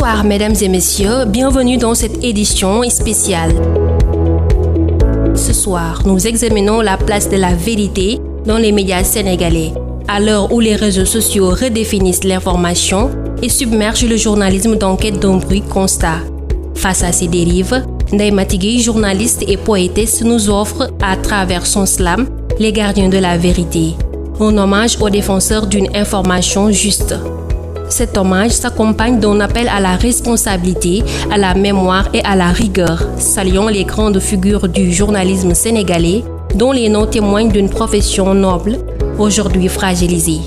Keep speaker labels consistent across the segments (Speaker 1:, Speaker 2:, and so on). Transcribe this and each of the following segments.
Speaker 1: Bonsoir mesdames et messieurs, bienvenue dans cette édition spéciale. Ce soir, nous examinons la place de la vérité dans les médias sénégalais. À l'heure où les réseaux sociaux redéfinissent l'information et submergent le journalisme d'enquête d'un bruit constat. Face à ces dérives, Ndeye Maty Gueye, journaliste et poétesse, nous offre, à travers son slam, Les gardiens de la vérité. Un hommage aux défenseurs d'une information juste. Cet hommage s'accompagne d'un appel à la responsabilité, à la mémoire et à la rigueur, saluant les grandes figures du journalisme sénégalais, dont les noms témoignent d'une profession noble, aujourd'hui fragilisée.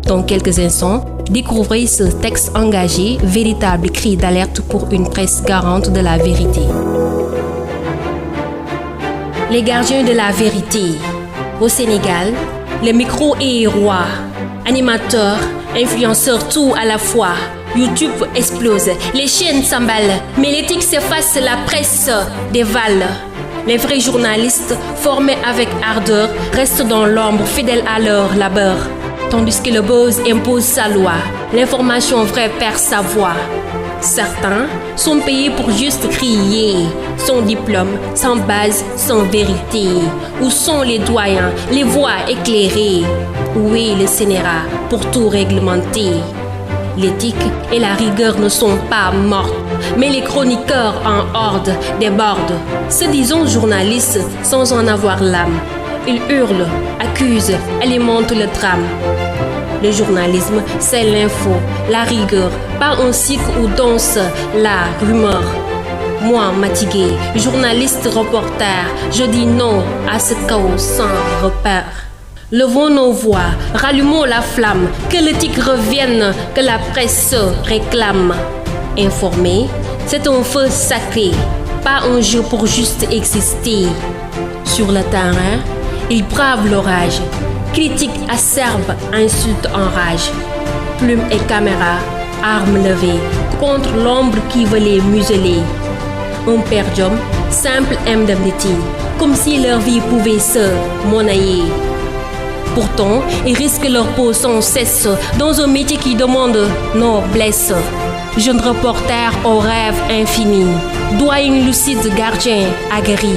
Speaker 1: Dans quelques instants, découvrez ce texte engagé, véritable cri d'alerte pour une presse garante de la vérité. Les gardiens de la vérité. Au Sénégal, le micro est roi. Animateurs, influenceurs, tout à la fois. YouTube explose, les chaînes s'emballent, mais l'éthique s'efface, la presse dévale. Les vrais journalistes, formés avec ardeur, restent dans l'ombre, fidèles à leur labeur. Tandis que le buzz impose sa loi, l'information vraie perd sa voix. Certains sont payés pour juste crier, sans diplôme, sans base, sans vérité. Où sont les doyens, les voix éclairées? Où est le CNRA pour tout réglementer? L'éthique et la rigueur ne sont pas mortes, mais les chroniqueurs en horde débordent, se disant journalistes sans en avoir l'âme. Ils hurlent, accusent, alimentent le drame. Le journalisme, c'est l'info, la rigueur, pas un cycle où danse la rumeur. Moi, Maty Gueye, journaliste reporter, je dis non à ce chaos sans repère. Levons nos voix, rallumons la flamme, que l'éthique revienne, que la presse réclame. Informer, c'est un feu sacré, pas un jeu pour juste exister. Sur le terrain, ils bravent l'orage, critiquent, acerbes, insultent, enragent. Plume et caméra, armes levées, contre l'ombre qui veut les museler. Un per diem, simple indemnité, comme si leur vie pouvait se monnayer. Pourtant, ils risquent leur peau sans cesse dans un métier qui demande noblesse. Jeune reporter au rêve infini, doyen lucide, gardien aguerri.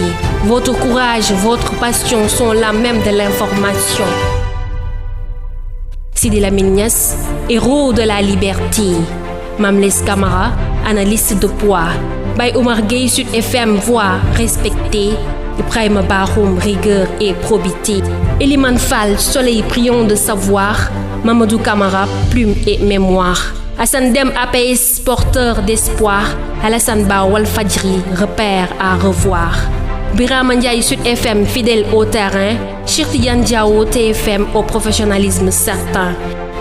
Speaker 1: Votre courage, votre passion sont la même de l'information. Sidi Lamine Niasse, héros de la liberté. Mame Less Camara, analyste de poids. Baye Omar Gueye, Sud FM, voix respectée. Ibrahima Bakhoum, rigueur et probité. Eliman Fall, soleil brillant de savoir. Mamadou Camara, plume et mémoire. Hassan Dem, APS, porteur d'espoir. Alassane Ba, Walfadjri, repère à revoir. Birama Ndiaye, Sud FM, fidèle au terrain. Cheikh Tidiane Diao, TFM, au professionnalisme certain.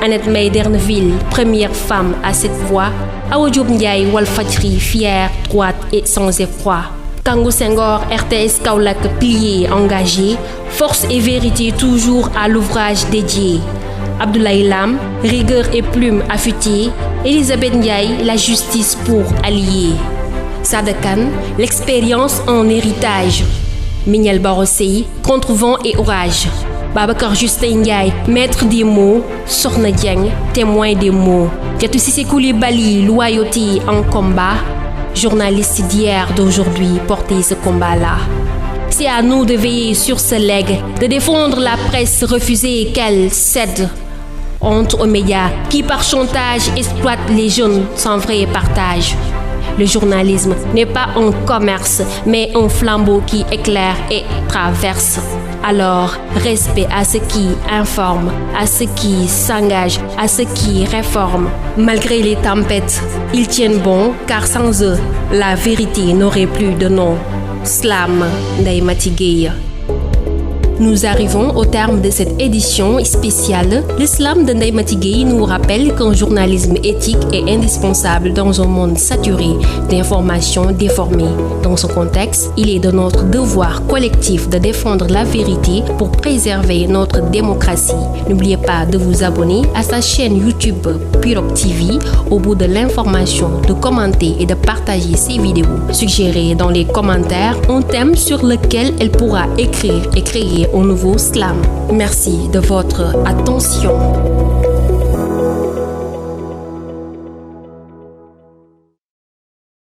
Speaker 1: Annette May d'Erneville, première femme à cette voix. Awa Diop Ndiaye, Walfadjri, fière, droite et sans effroi. Kangou Senghor, RTS Kaolack, pilier engagé, force et vérité toujours à l'ouvrage dédié. Abdoulaye Lam, rigueur et plume affûtée. Elisabeth Ndiaye, la justice pour allier. Sada Kane, l'expérience en héritage. Mignel Barosei, contre vent et orage. Babacar Justin Ndiaye, maître des mots. Sokhna Dieng, témoin des mots. Diatou Cissé Coulibaly, loyauté en combat. Journaliste d'hier, d'aujourd'hui, porter ce combat-là. C'est à nous de veiller sur ce legs, de défendre la presse refusée qu'elle cède. Honte aux médias qui par chantage exploitent les jeunes sans vrai partage. Le journalisme n'est pas un commerce, mais un flambeau qui éclaire et traverse. Alors, respect à ceux qui informent, à ceux qui s'engagent, à ceux qui réforment. Malgré les tempêtes, ils tiennent bon, car sans eux, la vérité n'aurait plus de nom. Slam, Ndeye Maty Gueye. Nous arrivons au terme de cette édition spéciale. Le slam de Ndeye Maty Gueye nous rappelle qu'un journalisme éthique est indispensable dans un monde saturé d'informations déformées. Dans ce contexte, il est de notre devoir collectif de défendre la vérité pour préserver notre démocratie. N'oubliez pas de vous abonner à sa chaîne YouTube Pirop TV au bout de l'information, de commenter et de partager ses vidéos. Suggérez dans les commentaires un thème sur lequel elle pourra écrire et créer un nouveau slam. Merci de votre attention.